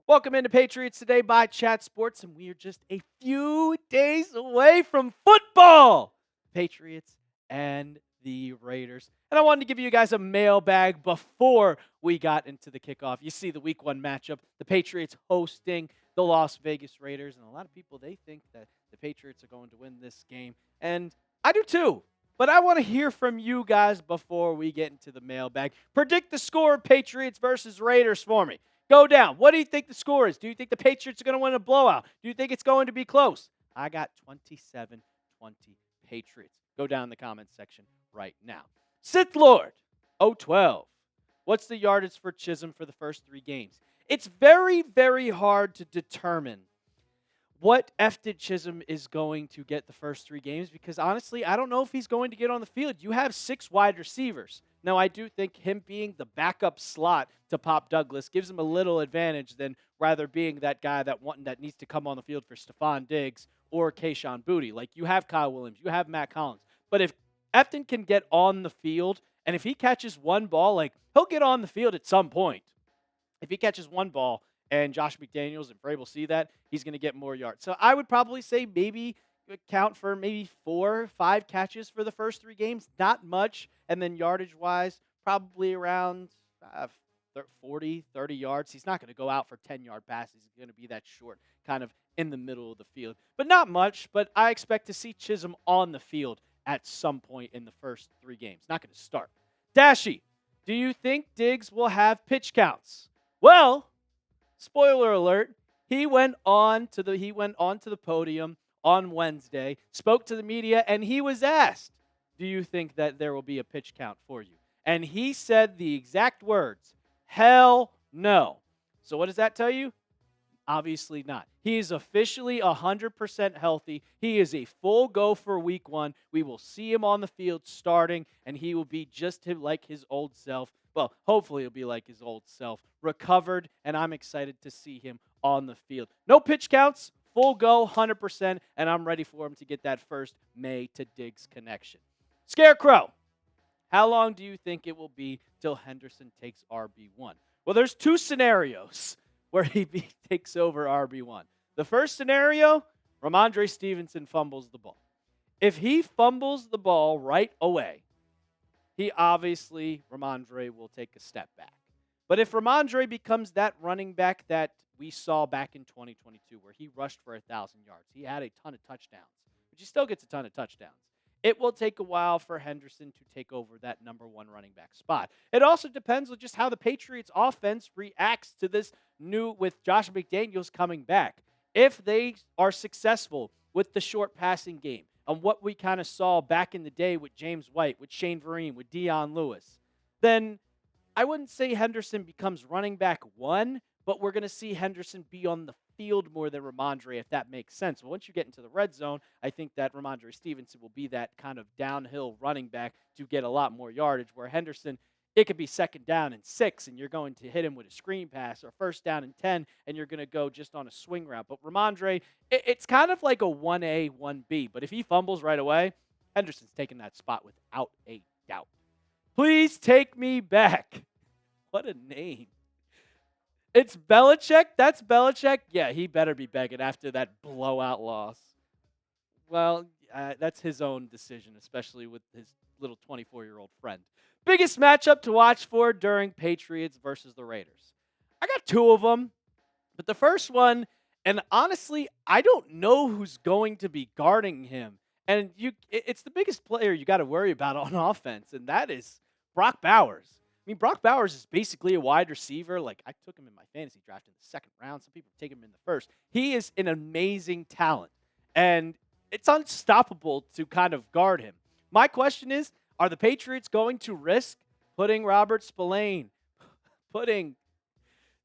Welcome into Patriots Today by Chat Sports, and we are just a few days away from football. Patriots and the Raiders. And I wanted to give you guys a mailbag before we got into the kickoff. You see the week one matchup, the Patriots hosting the Las Vegas Raiders, and a lot of people, they think that the Patriots are going to win this game, and I do too. But I want to hear from you guys before we get into the mailbag. Predict the score of Patriots versus Raiders for me. Go down. What do you think the score is? Do you think the Patriots are going to win a blowout? Do you think it's going to be close? I got 27-20 Patriots. Go down in the comments section right now. Sith Lord, 012. What's the yardage for Chism for the first 3 games? It's very, very hard to determine what Efton Chism is going to get the first 3 games because, honestly, I don't know if he's going to get on the field. You have 6 wide receivers. Now, I do think him being the backup slot to Pop Douglas gives him a little advantage than rather being that guy that needs to come on the field for Stefon Diggs or Kayshon Boutte. Like, you have Kyle Williams, you have Matt Collins. But if Efton can get on the field, and if he catches one ball, like, he'll get on the field at some point. If he catches one ball and Josh McDaniels and Vrabel see that, he's going to get more yards. So I would probably say maybe count for maybe 4 or 5 catches for the first 3 games. Not much. And then yardage-wise, probably around 40, 30 yards. He's not going to go out for 10-yard passes. He's going to be that short, kind of in the middle of the field. But not much, but I expect to see Chism on the field at some point in the first 3 games. Not going to start. Dashy, do you think Diggs will have pitch counts? Well, spoiler alert, he went on to the podium on Wednesday, spoke to the media, and he was asked, do you think that there will be a pitch count for you? And he said the exact words, hell no. So what does that tell you? Obviously not. He is officially 100% healthy. He is a full go for week 1. We will see him on the field starting, and he will be just like his old self. Well, hopefully he'll be like his old self, recovered, and I'm excited to see him on the field. No pitch counts, full go, 100%, and I'm ready for him to get that first May to Diggs connection. Scarecrow, how long do you think it will be till Henderson takes RB1? Well, there's 2 scenarios where he takes over RB1. The first scenario, Ramondre Stevenson fumbles the ball. If he fumbles the ball right away, Ramondre will take a step back. But if Ramondre becomes that running back that we saw back in 2022 where he rushed for 1,000 yards, he had a ton of touchdowns, but he still gets a ton of touchdowns. It will take a while for Henderson to take over that number 1 running back spot. It also depends on just how the Patriots offense reacts to this with Josh McDaniels coming back. If they are successful with the short passing game and what we kind of saw back in the day with James White, with Shane Vereen, with Dion Lewis, then I wouldn't say Henderson becomes running back 1, but we're going to see Henderson be on the field more than Ramondre, if that makes sense. Once you get into the red zone, I think that Ramondre Stevenson will be that kind of downhill running back to get a lot more yardage, where Henderson, it could be 2nd down and 6, and you're going to hit him with a screen pass, or 1st down and 10, and you're going to go just on a swing route. But Ramondre, it's kind of like a 1A, 1B. But if he fumbles right away, Henderson's taking that spot without a doubt. Please take me back. What a name. It's Belichick? That's Belichick? Yeah, he better be begging after that blowout loss. Well, that's his own decision, especially with his little 24-year-old friend. Biggest matchup to watch for during Patriots versus the Raiders. I got 2 of them, but the first one, and honestly, I don't know who's going to be guarding him. And it's the biggest player you got to worry about on offense, and that is Brock Bowers. I mean, Brock Bowers is basically a wide receiver. Like, I took him in my fantasy draft in the 2nd round. Some people take him in the 1st. He is an amazing talent, and it's unstoppable to kind of guard him. My question is, are the Patriots going to risk putting Robert Spillane, putting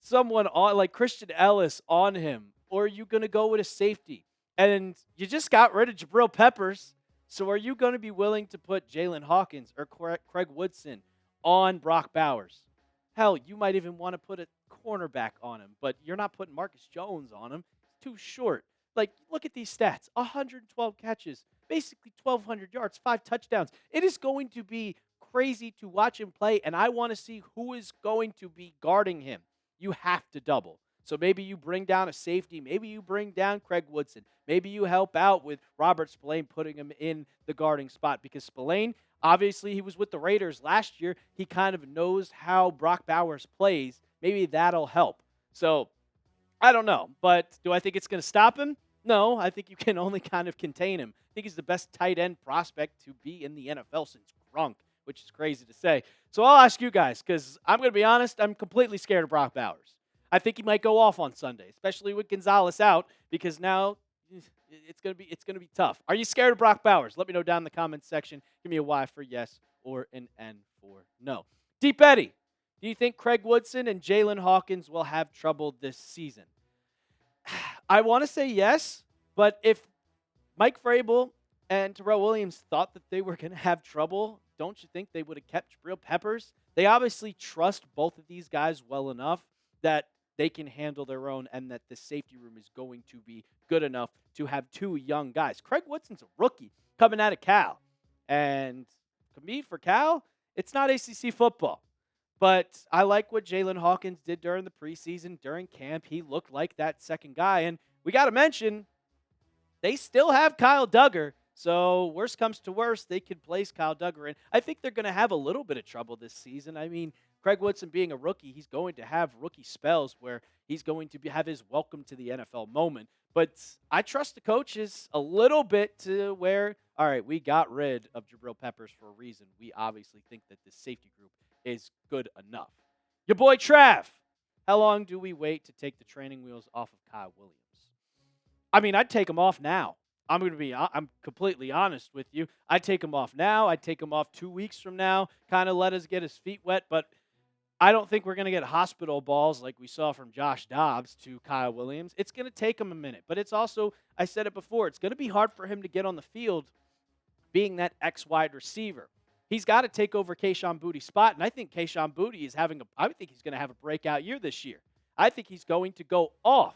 someone on like Christian Ellis on him, or are you going to go with a safety? And you just got rid of Jabril Peppers, so are you going to be willing to put Jalen Hawkins or Craig Woodson on Brock Bowers? Hell, you might even want to put a cornerback on him, but you're not putting Marcus Jones on him. It's too short. Like, look at these stats. 112 catches, basically 1,200 yards, 5 touchdowns. It is going to be crazy to watch him play, and I want to see who is going to be guarding him. You have to double. So maybe you bring down a safety. Maybe you bring down Craig Woodson. Maybe you help out with Robert Spillane, putting him in the guarding spot, because Spillane, obviously, he was with the Raiders last year. He kind of knows how Brock Bowers plays. Maybe that'll help. So I don't know, but do I think it's going to stop him? No, I think you can only kind of contain him. I think he's the best tight end prospect to be in the NFL since Gronk, which is crazy to say. So I'll ask you guys, because I'm going to be honest, I'm completely scared of Brock Bowers. I think he might go off on Sunday, especially with Gonzalez out, because now it's going to be tough. Are you scared of Brock Bowers? Let me know down in the comments section. Give me a Y for yes or an N for no. Deep Eddie, do you think Craig Woodson and Jalen Hawkins will have trouble this season? I want to say yes, but if Mike Vrabel and Terrell Williams thought that they were going to have trouble, don't you think they would have kept Jabril Peppers? They obviously trust both of these guys well enough that they can handle their own, and that the safety room is going to be good enough to have two young guys. Craig Woodson's a rookie coming out of Cal. And to me, for Cal, it's not ACC football. But I like what Jalen Hawkins did during the preseason, during camp. He looked like that second guy. And we got to mention, they still have Kyle Duggar. So worst comes to worst, they could place Kyle Duggar in. I think they're going to have a little bit of trouble this season. I mean, Craig Woodson being a rookie, he's going to have rookie spells where he's going to have his welcome to the NFL moment. But I trust the coaches a little bit to where, all right, we got rid of Jabril Peppers for a reason. We obviously think that this safety group is good enough. Your boy Trav, how long do we wait to take the training wheels off of Kyle Williams? I mean, I'd take him off now. I'm completely honest with you. I'd take him off now. I'd take him off 2 weeks from now, kind of let us get his feet wet. But I don't think we're going to get hospital balls like we saw from Josh Dobbs to Kyle Williams. It's going to take him a minute. But it's also, I said it before, it's going to be hard for him to get on the field being that X-wide receiver. He's got to take over Kayshon Boutte's spot, and I think Kayshon Boutte is I think he's going to have a breakout year this year. I think he's going to go off.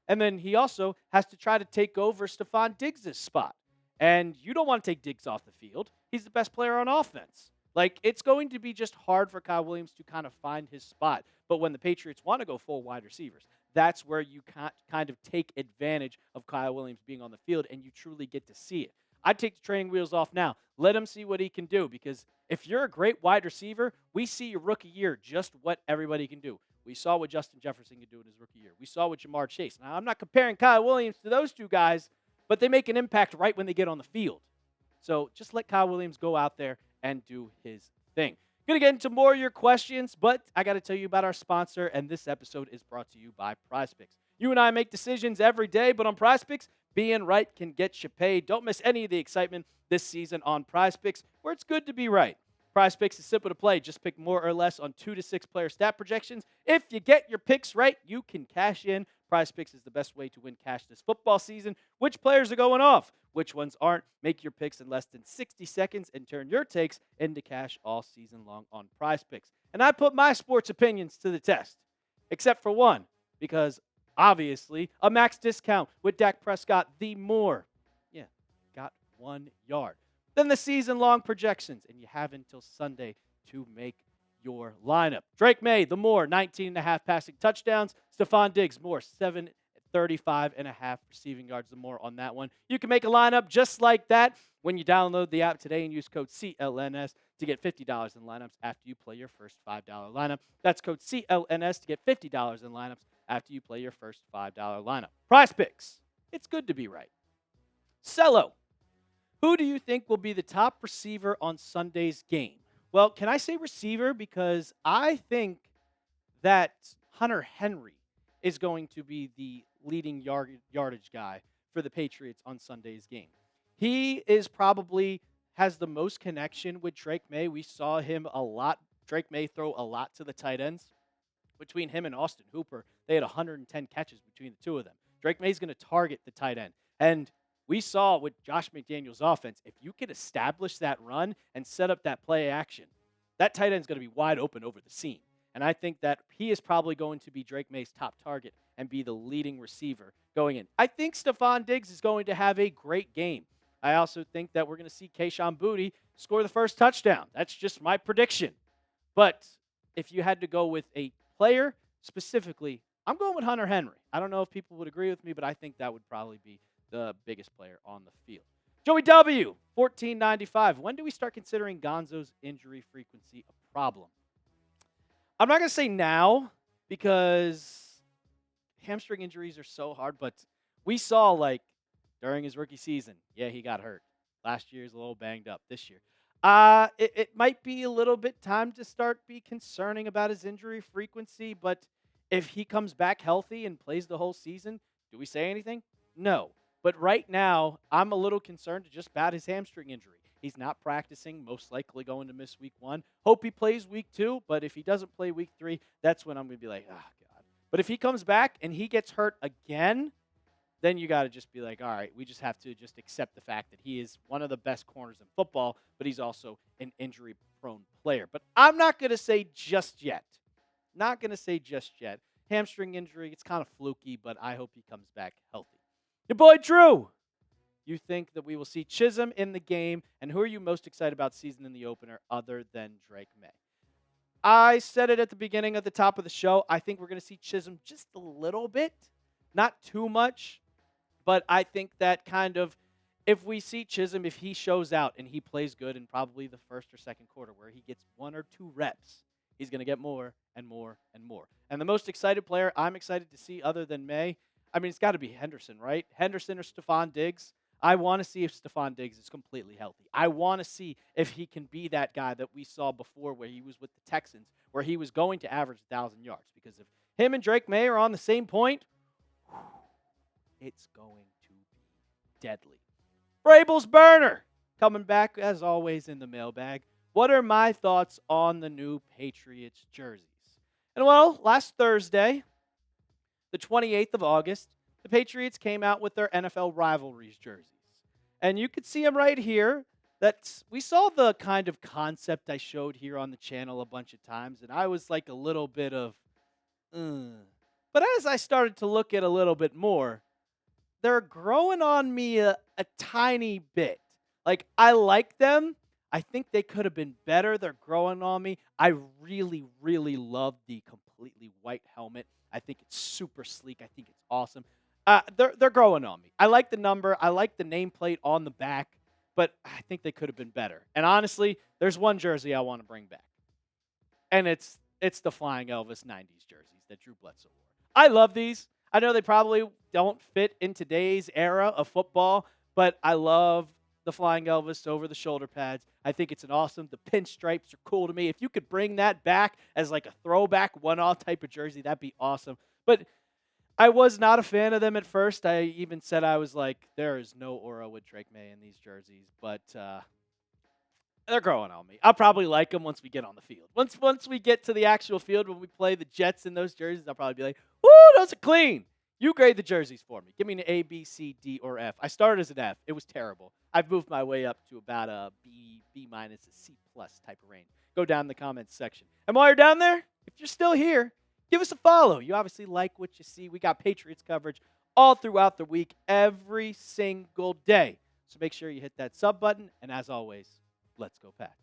And then he also has to try to take over Stefon Diggs' spot. And you don't want to take Diggs off the field. He's the best player on offense. Like, it's going to be just hard for Kyle Williams to kind of find his spot. But when the Patriots want to go full wide receivers, that's where you kind of take advantage of Kyle Williams being on the field, and you truly get to see it. I'd take the training wheels off now. Let him see what he can do, because if you're a great wide receiver, we see your rookie year just what everybody can do. We saw what Justin Jefferson could do in his rookie year. We saw what Jamar Chase. Now, I'm not comparing Kyle Williams to those two guys, but they make an impact right when they get on the field. So just let Kyle Williams go out there and do his thing. Going to get into more of your questions, but I got to tell you about our sponsor, and this episode is brought to you by PrizePicks. You and I make decisions every day, but on PrizePicks, being right can get you paid. Don't miss any of the excitement this season on PrizePicks, where it's good to be right. PrizePicks is simple to play. Just pick more or less on 2 to 6 player stat projections. If you get your picks right, you can cash in. PrizePicks is the best way to win cash this football season. Which players are going off? Which ones aren't? Make your picks in less than 60 seconds and turn your takes into cash all season long on PrizePicks. And I put my sports opinions to the test, except for one, because obviously a max discount with Dak Prescott, the more. Yeah, got 1 yard. Then the season-long projections, and you have until Sunday to make your lineup. Drake May, the more, 19.5 passing touchdowns. Stefon Diggs, more, 735.5 receiving yards, the more on that one. You can make a lineup just like that when you download the app today and use code CLNS to get $50 in lineups after you play your first $5 lineup. That's code CLNS to get $50 in lineups after you play your first $5 lineup. PrizePicks, it's good to be right. Cello. Who do you think will be the top receiver on Sunday's game? Well, can I say receiver? Because I think that Hunter Henry is going to be the leading yardage guy for the Patriots on Sunday's game. He is probably has the most connection with Drake May. We saw him a lot. Drake May throw a lot to the tight ends. Between him and Austin Hooper, they had 110 catches between the two of them. Drake May's going to target the tight end. And we saw with Josh McDaniels' offense, if you can establish that run and set up that play action, that tight end's going to be wide open over the seam. And I think that he is probably going to be Drake May's top target and be the leading receiver going in. I think Stefon Diggs is going to have a great game. I also think that we're going to see Kayshon Boutte score the first touchdown. That's just my prediction. But if you had to go with a player specifically, I'm going with Hunter Henry. I don't know if people would agree with me, but I think that would probably be the biggest player on the field. Joey W., 1495. When do we start considering Gonzo's injury frequency a problem? I'm not going to say now because hamstring injuries are so hard, but we saw, like, during his rookie season, yeah, he got hurt. Last year's a little banged up. This year, it might be a little bit time to start be concerning about his injury frequency, but if he comes back healthy and plays the whole season, do we say anything? No. But right now, I'm a little concerned just about his hamstring injury. He's not practicing, most likely going to miss week 1. Hope he plays week 2, but if he doesn't play week 3, that's when I'm going to be like, oh, God. But if he comes back and he gets hurt again, then you got to just be like, all right, we just have to just accept the fact that he is one of the best corners in football, but he's also an injury-prone player. But I'm not going to say just yet. Not going to say just yet. Hamstring injury, it's kind of fluky, but I hope he comes back healthy. Your boy Drew, you think that we will see Chism in the game, and who are you most excited about season in the opener other than Drake May? I said it at the beginning of the top of the show. I think we're going to see Chism just a little bit, not too much, but I think that kind of, if we see Chism, if he shows out and he plays good in probably the first or second quarter where he gets 1 or 2 reps, he's going to get more and more and more. And the most excited player I'm excited to see other than May, I mean, it's got to be Henderson, right? Henderson or Stefon Diggs. I want to see if Stefon Diggs is completely healthy. I want to see if he can be that guy that we saw before where he was with the Texans, where he was going to average 1,000 yards. Because if him and Drake May are on the same point, it's going to be deadly. Brable's Burner, coming back as always in the mailbag. What are my thoughts on the new Patriots jerseys? And well, last Thursday, the 28th of August, the Patriots came out with their NFL Rivalries jerseys. And you could see them right here. We saw the kind of concept I showed here on the channel a bunch of times, and I was like a little bit of, But as I started to look at a little bit more, they're growing on me a tiny bit. Like, I like them. I think they could have been better. They're growing on me. I really, really love the completely white helmet. I think it's super sleek. I think it's awesome. They're growing on me. I like the number. I like the nameplate on the back, but I think they could have been better. And honestly, there's one jersey I want to bring back, and it's the Flying Elvis 90s jerseys that Drew Bledsoe wore. I love these. I know they probably don't fit in today's era of football, but I love the Flying Elvis over the shoulder pads. I think it's an awesome. The pinstripes are cool to me. If you could bring that back as like a throwback one-off type of jersey, that'd be awesome. But I was not a fan of them at first. I even said I was like, there is no aura with Drake May in these jerseys, but they're growing on me. I'll probably like them once we get on the field. Once we get to the actual field, when we play the Jets in those jerseys, I'll probably be like, woo, those are clean. You grade the jerseys for me. Give me an A, B, C, D, or F. I started as an F. It was terrible. I've moved my way up to about a B minus, a C plus type of range. Go down in the comments section. And while you're down there, if you're still here, give us a follow. You obviously like what you see. We got Patriots coverage all throughout the week, every single day. So make sure you hit that sub button. And as always, let's go Pats.